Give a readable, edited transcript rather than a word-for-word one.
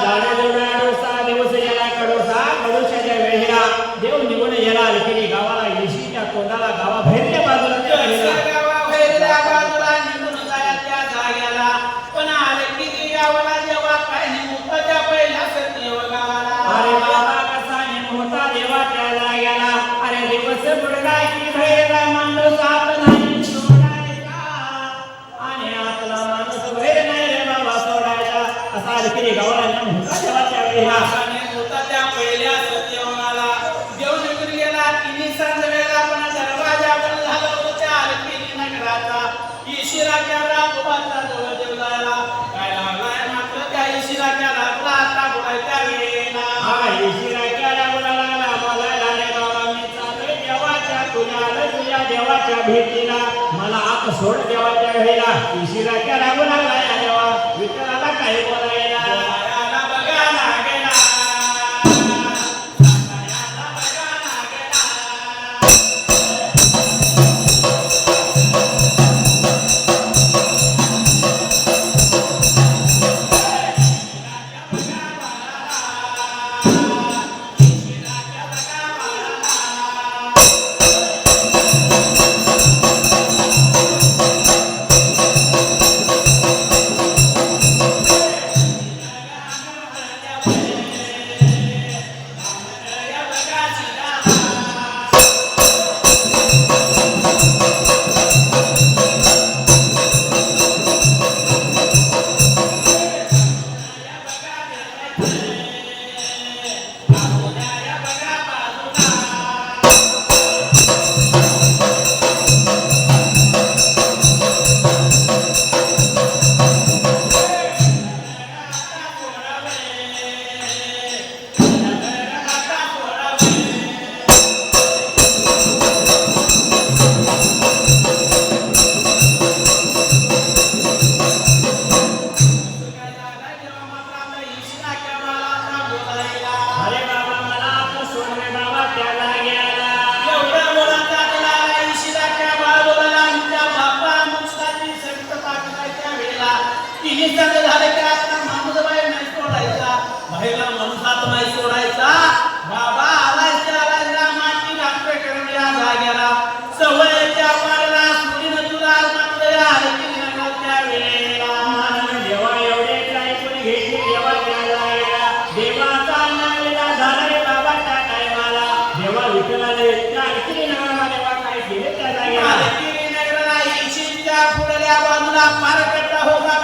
झाडा जेवढा डोसा दिवस याला कडोसा कडोशाच्या वेळेला देव निघून याला लेखी गावाला येशीच्या तोंडाला गावाबाहेरच्या बाजूला गावाबाहेरच्या बाजूला निघून जाया त्या जाग्याला पण आले की गावाला जेव्हा काय निमुताच्या पहिल्या सत्य गावाला अरे बाबा कसा नेम होता देवा त्या जाग्याला अरे दिवस बुडला की भैरला माणूस आत नाही सोडायचा आणि आतला माणूस भैर नाही रे बाबा सोडायचा असा लेखी गावाला नेम होता देवा त्या वेळेला त्या पहिल्या सत्यवनाला देव निघून गेला तिन्ही संध्यावेळेला पण दरवाजा बंद झाला होता त्या आरतीने नगराचा इशिराच्या राघोबाचा जवळ देव जायला काय लागलाय मात्र त्या इशिराच्या राघोला आता बोलायच्या वेळेला हा इशिराच्या राघोला लागला बोलायला रे बाबा मी चाललोय तुझ्या देवाच्या भेटीला मला आत सोड देवाच्या वेळेला इशिराच्या राघोला लागला देवा विठ्ठलाला काय बोलायला बघा लागेला मार्केटला होता